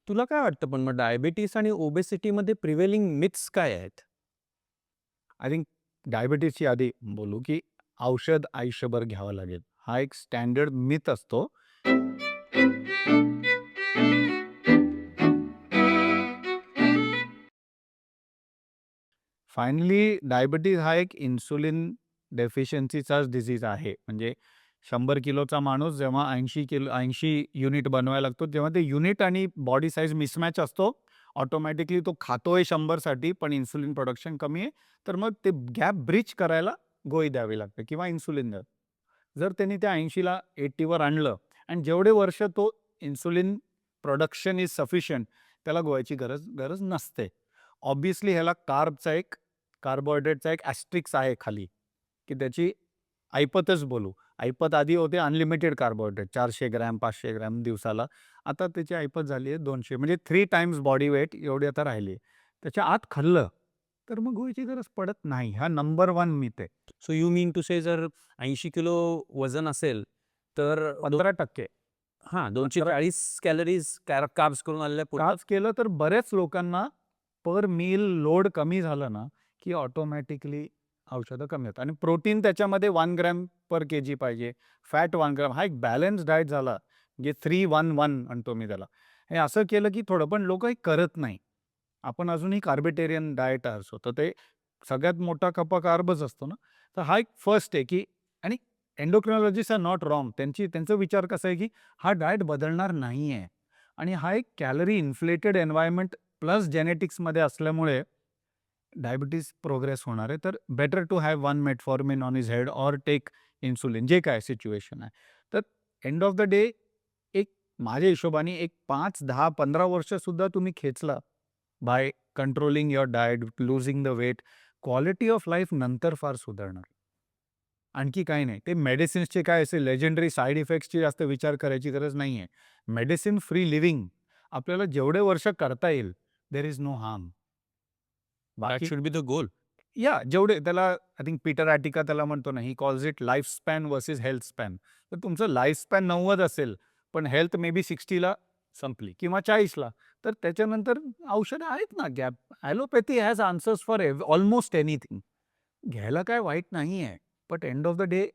तुला काय वाटतं पण मग डायबिटीज आणि ओबेसिटीमध्ये प्रिव्हेलिंग मिथ्स काय आहेत? आय थिंक डायबिटीजची आधी बोलू, की औषध आयुष्यभर घ्यावं लागेल. हा एक स्टँडर्ड मिथ असतो. फायनली डायबिटीज हा एक इन्सुलिन डेफिशियन्सीचाच डिसीज आहे. म्हणजे 100 किलोचा माणूस जेव्हा 80 युनिट बनवायला लागतो, तेव्हा ते युनिट आणि बॉडी साइज मिसमॅच असतो. ऑटोमॅटिकली तो खातोय 100 साठी, पण इन्सुलिन प्रोडक्शन कमी आहे. तर मग ते गॅप ब्रिज करायला गोळी द्यावी लागते किंवा इन्सुलिन द्यावं. जर त्यांनी त्या 80ला 80 वर आणलं आणि जेवढे वर्ष तो इन्सुलिन प्रोडक्शन इज सफिशियंट, त्याला गोळ्याची गरज गरज नसते. ऑब्व्हियसली ह्याला कार्बोहायड्रेटचा एक ॲस्ट्रिक्स आहे खाली, की त्याची ऐपतच बोलू. ऐपत आधी होते अनलिमिटेड कार्बोहायड्रेट 400 ग्रॅम, 500 ग्रॅम दिवसाला. आता त्याची ऐपत झाली आहे 200 म्हणजे 3 टाइम्स बॉडी वेट एवढी आता राहिली आहे. त्याच्या आत खाल्लं, तर मग गोळीची गरज पडत नाही. हा नंबर 1 मिथ आहे. सो यू मीन टू से जर 80 किलो वजन असेल, तर 15% 15 240 कॅलरीज कार्ब्स करून आलेल्या पुरतात? कार्ब्स केलं तर बऱ्याच लोकांना पर मील लोड कमी झालं ना, की ऑटोमॅटिकली औषधं कमी होतात आणि प्रोटीन त्याच्यामध्ये 1 ग्रॅम पर केजी पाहिजे. Fat 1 gram. हा एक बॅलन्स डाएट झाला. म्हणजे 3-1-1 म्हणतो मी त्याला. हे असं केलं की थोडं पण लोकं हे करत नाही. आपण अजूनही कार्बेटेरियन डाएट असतो. तर ते सगळ्यात मोठा कप्पा कार्बच असतो ना. तर हा एक फर्स्ट आहे, की आणि एंडोक्रिनॉलॉजिस्ट आर नॉट रॉंग. त्यांचा विचार कसा आहे, की हा डाएट बदलणार नाहीये आणि हा एक कॅलरी इन्फ्लेटेड एन्व्हायर्नमेंट प्लस जेनेटिक्समध्ये असल्यामुळे डायबिटीज प्रोग्रेस होणार आहे. तर better to have one metformin on his head or take insulin जे काय सिच्युएशन आहे. तर एंड ऑफ द डे एक माझ्या हिशोबाने एक 5, 10, 15 वर्ष सुद्धा तुम्ही खेचला by controlling your diet, losing the weight, quality of life नंतर फार सुधारणार. आणखी काही नाही. ते मेडिसिन्सचे काय असे लेजेंडरी साइड इफेक्ट्सची जास्त विचार करायची गरज नाहीये. मेडिसिन फ्री लिव्हिंग आपल्याला जेवढे वर्ष करता येईल, there is no harm. That बाकी शुड बी द गोल. जेवढे त्याला आय थिंक पीटर ॲटिका त्याला म्हणतो ना, he calls it life span versus health span. तर तुमचं लाईफ स्पॅन 90 असेल, पण हेल्थ मे बी 60ला संपली किंवा 40ला. तर त्याच्यानंतर औषधं आहेत ना gap. Allopathy has answers for almost anything. घ्यायला काय वाईट नाहीये. But end of the day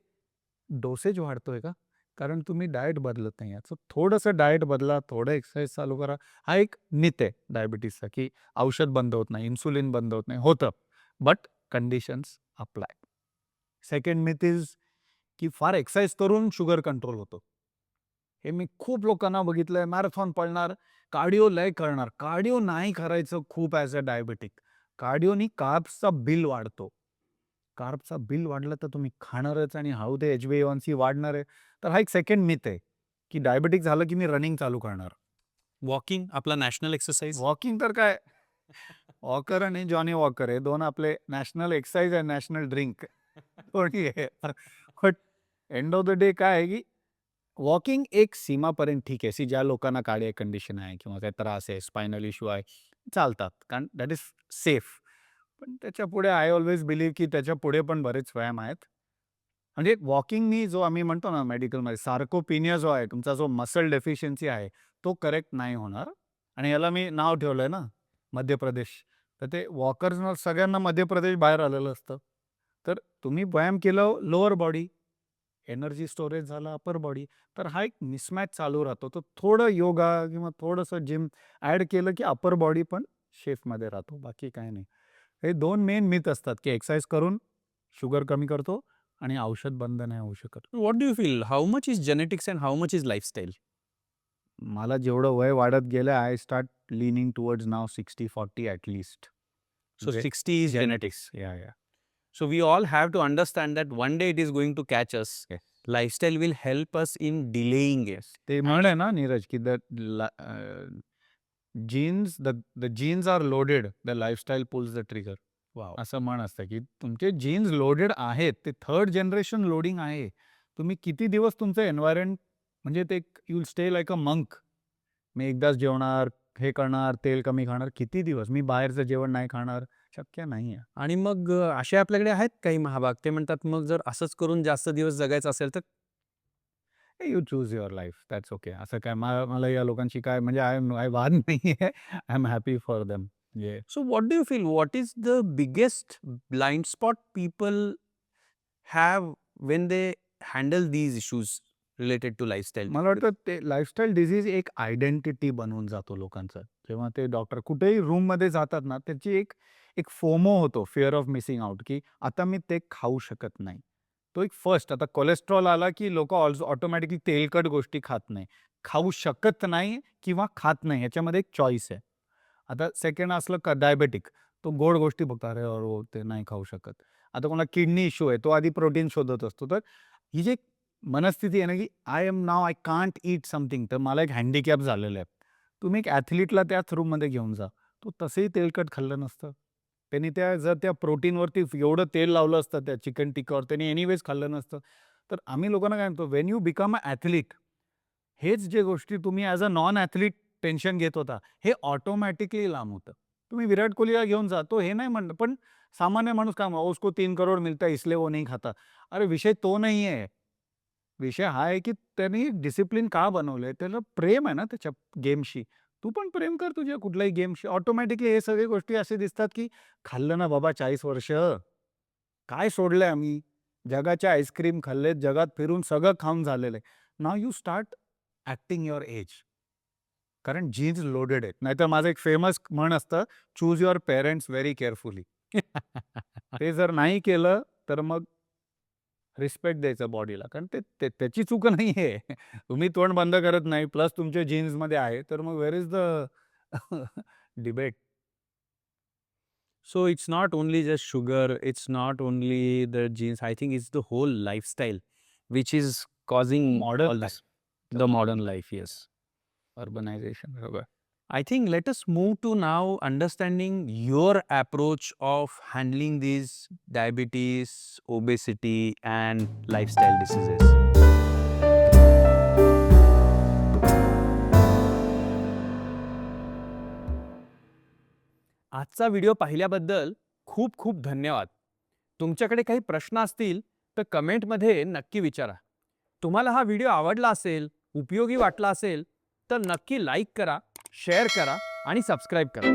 dosage वाढतोय का? कारण तुम्ही डाएट बदलत नाही आहात. सो थोडंसं डाएट बदला, थोडं एक्सरसाइज चालू करा. हा एक मिथ आहे डायबिटीजचा, की औषध बंद होत नाही, इन्सुलिन बंद होत नाही. होतं, but conditions apply. Second myth is की फार एक्सरसाइज करून शुगर कंट्रोल होतो. हे मी खूप लोकांना बघितलंय, मॅरेथॉन पळणार, कार्डिओ लय करणार. कार्डिओ नाही करायचं खूप ॲज अ डायबिटिक. कार्डिओनी कार्ब्सचा बिल वाढतो. कार्बचा बिल वाढलं तर तुम्ही खाणारच आणि हाऊ ते HbA1c वाढणार आहे. तर हा एक सेकंड मिथ आहे, की डायबिटिक झालं की मी रनिंग चालू करणार. वॉकिंग आपला नॅशनल एक्सरसाइज. वॉकिंग तर काय वॉकर आणि जॉनी वॉकर हे 2 आपले नॅशनल एक्सरसाइज आणि नॅशनल ड्रिंक दोन्ही आहे. But end of the day काय आहे, की वॉकिंग एक सीमापर्यंत ठीक आहे. ज्या लोकांना कार्डियाक कंडिशन आहे किंवा काही त्रास आहे, स्पायनल इश्यू आहे, चालतात. कारण दॅट इज सेफ. पण त्याच्यापुढे आय ऑल्वेज बिलीव्ह की त्याच्यापुढे पण बरेच व्यायाम आहेत. म्हणजे वॉकिंगनी जो आम्ही म्हणतो ना मेडिकलमध्ये सार्कोपिनिया जो आहे, तुमचा जो मसल डेफिशियन्सी आहे, तो करेक्ट नाही होणार आणि याला मी नाव ठेवलंय ना, मध्य प्रदेश. तर ते वॉकर्सना सगळ्यांना मध्य प्रदेश बाहेर आलेलं असतं. तर तुम्ही व्यायाम केलं लोअर बॉडी, एनर्जी स्टोरेज झालं अपर बॉडी. तर हा एक मिसमॅच चालू राहतो. तर थोडं योगा किंवा थोडंसं जिम ॲड केलं की अपर बॉडी पण शेपमध्ये राहतो. बाकी काही नाही. हे 2 मेन मिथ असतात, की एक्सरसाइज करून शुगर कमी करतो आणि औषध बंद नाही होऊ शकत. What do you feel? How much is genetics and how much is lifestyle? मला जेवढं वय वाढत गेलं, I start leaning towards now 60-40 at least. So जे 60 is genetics. Genetics. So we all have to understand that one day it is going to catch us. Yes. Lifestyle will help us in delaying it. ते म्हण आहे ना नीरज, की genes the genes are loaded, the lifestyle pulls the trigger. Wow. असं म्हण असतं, की तुमचे जीन्स लोडेड आहेत. ते थर्ड जनरेशन लोडिंग आहे. तुम्ही किती दिवस तुमचं एन्व्हायर्नमेंट म्हणजे ते you will stay like a monk. मी एकदाच जेवणार, हे करणार, तेल कमी खाणार. किती दिवस? मी बाहेरचं जेवण नाही खाणार. शक्य नाहीये. आणि मग असे आपल्याकडे आहेत काही महाभाग ते म्हणतात मग जर असंच करून जास्त दिवस जगायचं असेल तर you choose your life, that's okay. असं काय मला या लोकांची काय म्हणजे आय वाद नाहीये. I am happy for them. जे So what do you feel? What is the biggest blind spot people have when they handle these issues related to lifestyle मला disease? वाटतं ते लाईफस्टाईल डिझीज एक आयडेंटिटी बनून जातो लोकांचा. जेव्हा ते डॉक्टर कुठेही रूममध्ये जातात ना, त्याची एक एक फोमो होतो, फिअर ऑफ मिसिंग आउट, की आता मी ते खाऊ शकत नाही. तो एक फर्स्ट आता कोलेस्ट्रॉल आला, की लोकं ऑटोमॅटिकली तेलकट गोष्टी खात नाही. खाऊ शकत नाही किंवा खात नाही ह्याच्यामध्ये एक चॉईस आहे. आता सेकंड असलं का डायबेटिक, तो गोड गोष्टी बघतो, "अरे, अरे, ते नाही खाऊ शकत." आता कोणाला किडनी इश्यू आहे, तो आधी प्रोटीन शोधत असतो. तर ही जी मनस्थिती आहे ना, की I am now I can't eat something, तर मला एक हँडिकॅप झालेलं आहे. तुम्ही एक ॲथलीटला त्याच रूममध्ये घेऊन जा. तो तसंही तेलकट खाल्लं नसतं. त्यांनी जर त्या प्रोटीनवरती एवढं तेल लावलं असतं त्या चिकन टिक्कावर, त्यांनी एनिवेज खाल्लं नसतं. तर आम्ही लोकांना काय म्हणतो, when you become a athlete, हेच जे गोष्टी तुम्ही as a non athlete tension घेत होता, हे ऑटोमॅटिकली लांब होतं. तुम्ही विराट कोहलीला घेऊन जा, तो हे नाही म्हणत, पण सामान्य माणूस काय म्हणतो, उसको 3 करोड मिलता है इसलिए वो नहीं खाता. अरे विषय तो नाही आहे. विषय हा आहे, की त्यांनी डिसिप्लिन का बनवलंय? त्याला प्रेम आहे ना त्याच्या गेमशी. तू पण प्रेम कर तुझ्या कुठल्याही गेमशी. ऑटोमॅटिकली हे सगळ्या गोष्टी असे दिसतात, की खाल्लं ना बाबा 40 वर्ष. काय सोडलंय आम्ही? जगाच्या आईस्क्रीम खाल्लेत, जगात फिरून सगळं खाऊन झालेलं आहे. Now you start acting your age. कारण जीन्स लोडेड आहेत. नाहीतर माझं एक फेमस म्हण असतं, choose your parents very carefully. ते जर नाही केलं, तर मग रिस्पेक्ट द्यायचा बॉडीला. कारण ते ते त्याची चूक नाहीये. तुम्ही तोंड बंद करत नाही, प्लस तुमच्या जीन्समध्ये आहे, तर मग where is the debate? So it's not only just sugar, it's not only the genes. I think it's the whole lifestyle which is causing modern all life, this. The modern life, yes. Urbanisation सगळं. I think let us move to now understanding your approach of handling these diabetes, obesity, and lifestyle diseases. आजचा video पाहिल्याबद्दल खूप खूप धन्यवाद. तुमच्याकडे काही प्रश्न असतील तर कमेंटमध्ये नक्की विचारा. तुम्हाला हा व्हिडिओ आवडला असेल, उपयोगी वाटला असेल तर नक्की लाईक करा, शेअर करा आणि सबस्क्राईब करा.